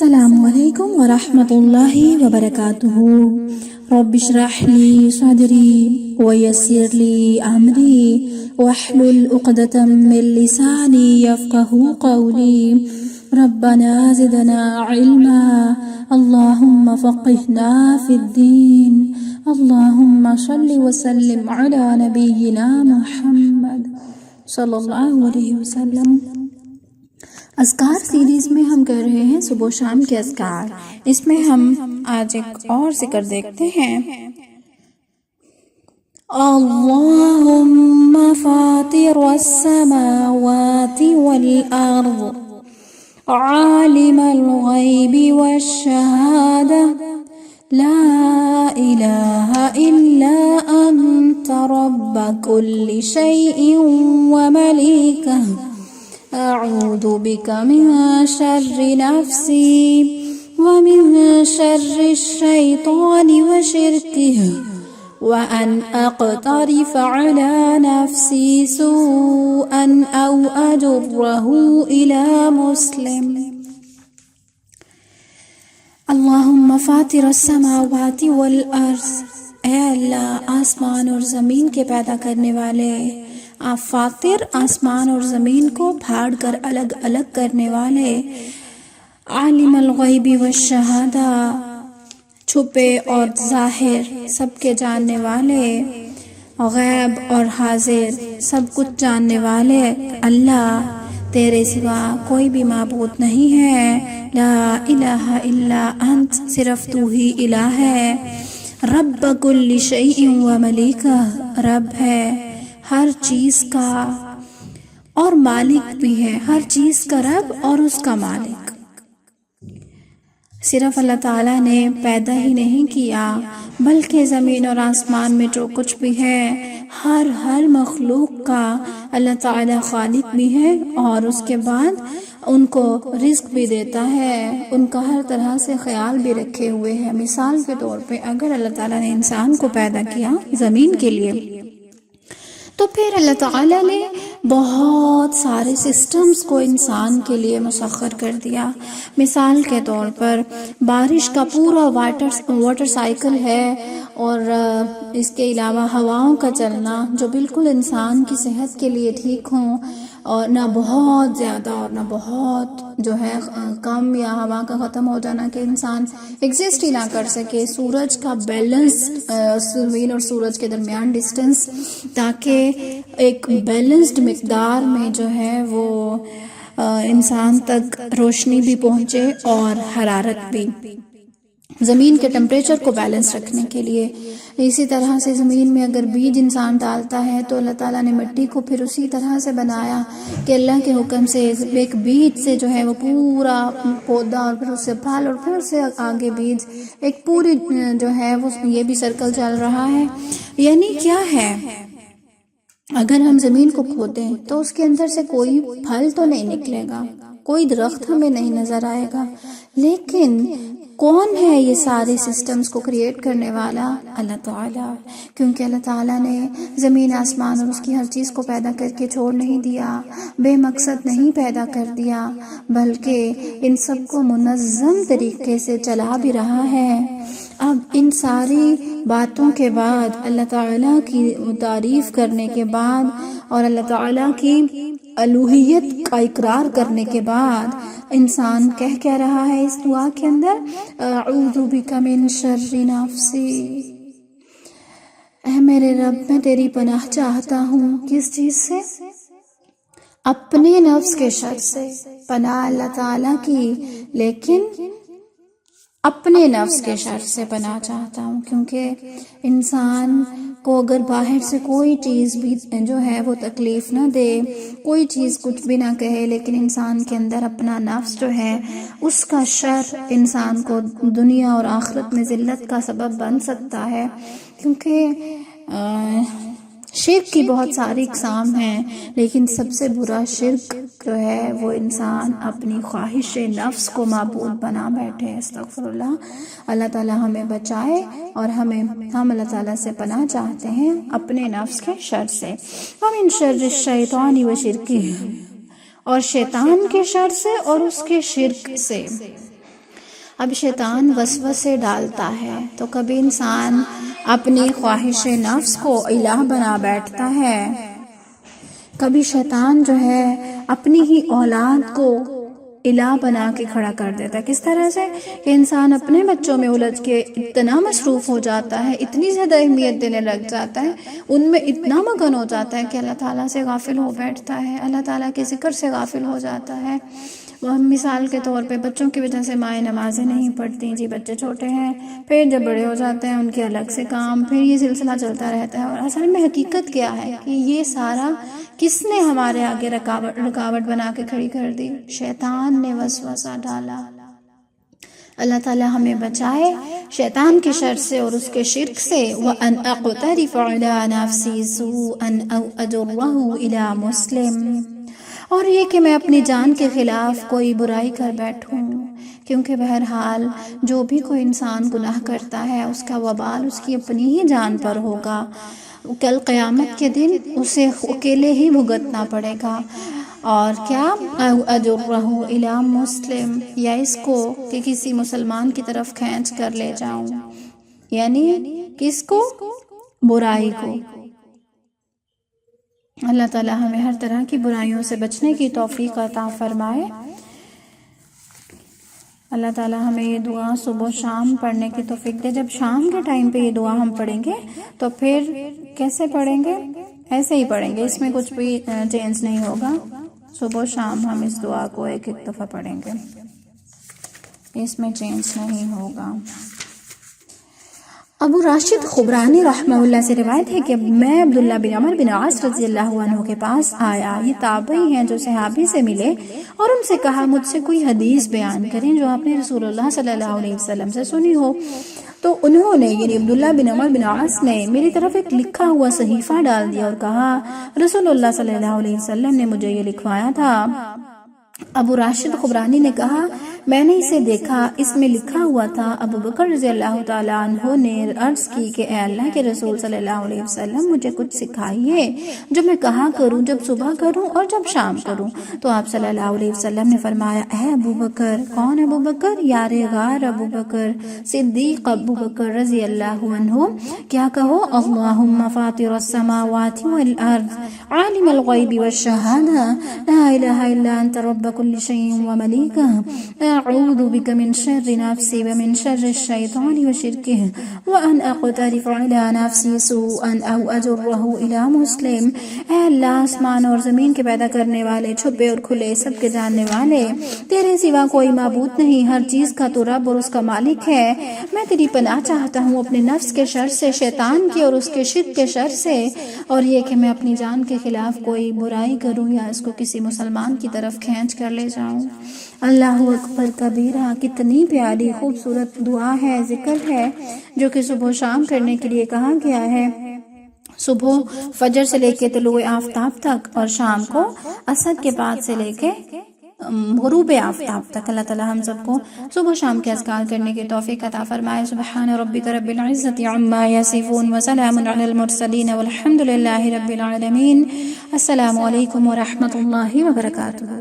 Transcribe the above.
السلام علیکم ورحمۃ اللہ وبرکاتہ۔ رب اشرح لی صدری ویسر لی امری واحلل عقدۃ من لسانی یفقہوا قولی۔ ربنا زدنا علما اللہم فقہنا فی الدین اللہم صل وسلم علی نبینا محمد صلی اللہ علیہ وسلم۔ اذکار سیریز میں ہم کر رہے ہیں صبح و شام کے اذکار۔ اس میں ہم آج ایک اور ذکر دیکھتے ہیں۔ اللہم فاطر السماوات والارض عالم الغیب والشہادہ لا الہ الا انت رب کل شیء وملیکہ اعوذ بک من شر نفسی ومن شر الشیطان وشرکہ وان اقترف علی نفسی سوءا او اجرہ الی مسلم۔ اللہم فاطر السماوات والارض، اے اللہ آسمان اور زمین کے پیدا کرنے والے، آپ فاطر آسمان اور زمین کو پھاڑ کر الگ الگ کرنے والے، عالم الغیب والشہادہ چھپے اور ظاہر سب کے جاننے والے، غیب اور حاضر سب کچھ جاننے والے اللہ، تیرے سوا کوئی بھی معبود نہیں ہے، لا الہ الا انت، صرف تو ہی الہ ہے، رب کل شیء و ملیکہ، رب ہے ہر چیز کا اور مالک بھی ہے، ہر چیز کا رب اور اس کا مالک۔ صرف اللہ تعالیٰ نے پیدا ہی نہیں کیا بلکہ زمین اور آسمان میں جو کچھ بھی ہے ہر مخلوق کا اللہ تعالیٰ خالق بھی ہے، اور اس کے بعد ان کو رزق بھی دیتا ہے، ان کا ہر طرح سے خیال بھی رکھے ہوئے ہے۔ مثال کے طور پہ اگر اللہ تعالیٰ نے انسان کو پیدا کیا زمین کے لیے، تو پھر اللہ تعالیٰ نے بہت سارے سسٹمز کو انسان کے لیے مسخر کر دیا۔ مثال کے طور پر بارش کا پورا واٹر سائیکل ہے، اور اس کے علاوہ ہواؤں کا چلنا جو بالکل انسان کی صحت کے لیے ٹھیک ہوں، اور نہ بہت زیادہ اور نہ بہت جو ہے کم، یا ہوا کا ختم ہو جانا کہ انسان ایگزسٹ ہی نہ کر سکے۔ سورج کا بیلنس، زمین اور سورج کے درمیان ڈسٹنس، تاکہ ایک بیلنسڈ مقدار میں جو ہے وہ انسان تک روشنی بھی پہنچے اور حرارت بھی، زمین کے ٹمپریچر کو بیلنس رکھنے کے لیے۔ اسی طرح سے زمین میں اگر بیج انسان ڈالتا ہے تو اللہ تعالیٰ نے مٹی کو پھر اسی طرح سے بنایا کہ اللہ کے حکم سے ایک بیج سے جو ہے وہ پورا پودا، اور پھر اس سے پھل، اور پھر اس سے آگے بیج، ایک پوری جو ہے وہ یہ بھی سرکل چل رہا ہے۔ یعنی کیا ہے، اگر ہم زمین کو کھودیں تو اس کے اندر سے کوئی پھل تو نہیں نکلے گا، کوئی درخت ہمیں نہیں نظر آئے گا، لیکن کون ہے یہ سارے سسٹمز کو کریٹ کرنے والا؟ اللہ تعالیٰ، کیونکہ اللہ تعالیٰ نے زمین، آسمان اور اس کی ہر چیز کو پیدا کر کے چھوڑ نہیں دیا، بے مقصد نہیں پیدا کر دیا، بلکہ ان سب کو منظم طریقے سے چلا بھی رہا ہے۔ اب ان ساری باتوں کے بعد، اللہ تعالیٰ کی تعریف کرنے کے بعد اور اللہ تعالیٰ کی الوہیت کا اقرار کرنے کے بعد، انسان کہہ رہا ہے اس دعا کے اندر، اعوذ بک من شر نفسی، اے میرے رب میں تیری پناہ چاہتا ہوں۔ کس چیز سے؟ اپنے نفس کے شر سے پناہ اللہ تعالیٰ کی، لیکن اپنے نفس کے شر سے پناہ چاہتا ہوں، کیونکہ انسان کو اگر باہر سے کوئی چیز بھی جو ہے وہ تکلیف نہ دے، کوئی چیز کچھ بھی نہ کہے، لیکن انسان کے اندر اپنا نفس جو ہے اس کا شر انسان کو دنیا اور آخرت میں ذلت کا سبب بن سکتا ہے۔ کیونکہ شرک کی بہت ساری اقسام ہیں، لیکن سب سے برا شرک جو ہے وہ انسان اپنی خواہش نفس کو معبود بنا بیٹھے۔ استغفر اللہ۔ اللہ تعالیٰ ہمیں بچائے، اور ہم اللہ تعالیٰ سے پناہ چاہتے ہیں اپنے نفس کے شر سے۔ وَمِن شَرِّ الشَّيْطَانِ وَشِرْكِهِ، اور شیطان کے شر سے اور اس کے شرک سے۔ اب شیطان وسوسے ڈالتا ہے تو کبھی انسان اپنی خواہش نفس کو الہ بنا بیٹھتا ہے، کبھی شیطان جو ہے اپنی ہی اولاد کو الہ بنا کے کھڑا کر دیتا ہے۔ کس طرح سے کہ انسان اپنے بچوں میں الجھ کے اتنا مصروف ہو جاتا ہے، اتنی زیادہ اہمیت دینے لگ جاتا ہے، ان میں اتنا مگن ہو جاتا ہے کہ اللہ تعالیٰ سے غافل ہو بیٹھتا ہے، اللہ تعالیٰ کے ذکر سے غافل ہو جاتا ہے۔ وہ مثال کے طور پہ بچوں کی وجہ سے مائیں نمازیں نہیں پڑھتی، جی بچے چھوٹے ہیں، پھر جب بڑے ہو جاتے ہیں ان کے الگ سے کام، پھر یہ سلسلہ چلتا رہتا ہے۔ اور اصل میں حقیقت کیا ہے کہ یہ سارا کس نے ہمارے آگے رکاوٹ بنا کے کھڑی کر دی؟ شیطان نے وسوسہ ڈالا۔ اللہ تعالیٰ ہمیں بچائے شیطان کی شر سے اور اس کے شرک سے۔ وَأَنْ أَقْتَرِفَ عَلَىٰ نَفْسِي سُوءًا أَوْ أَجُرَّهُ إِلَىٰ مُسْلِمٍ، اور یہ کہ میں اپنی جان کے خلاف کوئی برائی کر بیٹھوں، کیونکہ بہرحال جو بھی کوئی انسان گناہ کرتا ہے اس کا وبال اس کی اپنی ہی جان پر ہوگا، کل قیامت کے دن اسے اکیلے ہی بھگتنا پڑے گا۔ اور کیا او اجرہ الی مسلم، یا اس کو کہ کسی مسلمان کی طرف کھینچ کر لے جاؤں، یعنی کس کو؟ برائی کو۔ اللہ تعالی ہمیں ہر طرح کی برائیوں سے بچنے کی توفیق عطا فرمائے۔ اللہ تعالی ہمیں یہ دعا صبح و شام پڑھنے کی توفیق دے۔ جب شام کے ٹائم پہ یہ دعا ہم پڑھیں گے تو پھر کیسے پڑھیں گے؟ ایسے ہی پڑھیں گے، اس میں کچھ بھی چینج نہیں ہوگا۔ صبح و شام ہم اس دعا کو ایک ایک دفعہ پڑھیں گے، اس میں چینج نہیں ہوگا۔ ابو راشد خبرانی رحمہ اللہ سے روایت ہے کہ میں عبداللہ بن عمر بن عاص رضی اللہ عنہ کے پاس آیا، یہ تابعی ہیں جو صحابی سے ملے، اور ان سے کہا مجھ سے کوئی حدیث بیان کریں جو آپ نے رسول اللہ صلی اللہ علیہ وسلم سے سنی ہو۔ تو انہوں نے یعنی عبداللہ بن عمر بن عاص نے میری طرف ایک لکھا ہوا صحیفہ ڈال دیا اور کہا رسول اللہ صلی اللہ علیہ وسلم نے مجھے یہ لکھوایا تھا۔ ابو راشد خبرانی نے کہا میں نے اسے دیکھا، اس میں لکھا ہوا تھا ابو بکر رضی اللہ تعالیٰ عنہ نے عرض کی کہ اے اللہ کے رسول صلی اللہ علیہ وسلم مجھے کچھ سکھائیے جو میں کہا کروں جب صبح کروں اور جب شام کروں۔ تو آپ صلی اللہ علیہ وسلم نے فرمایا اے ابو بکر۔ کون ابو بکر؟ یار غار ابو بکر، صدیق ابو بکر رضی اللہ عنہ۔ کیا کہو؟ اللہم فاطر السماوات والارض عالم الغیب والشہادہ لا الہ الا انت رب كل شيء ومليكه أعوذ بك من شر نفسي ومن شر الشيطان وشركه وأن أقترف على نفسي سوءا أو أجره إلى مسلم۔ اے اللہ آسمان اور زمین کے پیدا کرنے والے، چھپے اور کھلے سب کے جاننے والے، تیرے سوا کوئی معبود نہیں، ہر چیز کا تو رب اور اس کا مالک ہے۔ میں تیری پناہ چاہتا ہوں اپنے نفس کے شر سے، شیطان کی اور اس کے شرک کے شر سے، اور یہ کہ میں اپنی جان کے خلاف کوئی برائی کروں یا اس کو کسی مسلمان کی طرف کھینچ کر لے جاؤں۔ اللہ اکبر کبیرہ، کتنی پیاری خوبصورت دعا ہے، ذکر ہے جو کہ صبح و شام کرنے کے لیے کہا گیا ہے۔ صبح فجر سے لے کے طلوع آفتاب تک، اور شام کو عصر کے بعد سے لے کے غروب آفتاب تک۔ اللہ تعالی ہم سب کو صبح و شام کے اذکار کرنے کی توفیق عطا فرمائے۔ سبحان ربک رب العزت عما یصفون وسلام علی المرسلین والحمد للہ رب العالمین۔ السلام علیکم ورحمۃ اللہ وبرکاتہ۔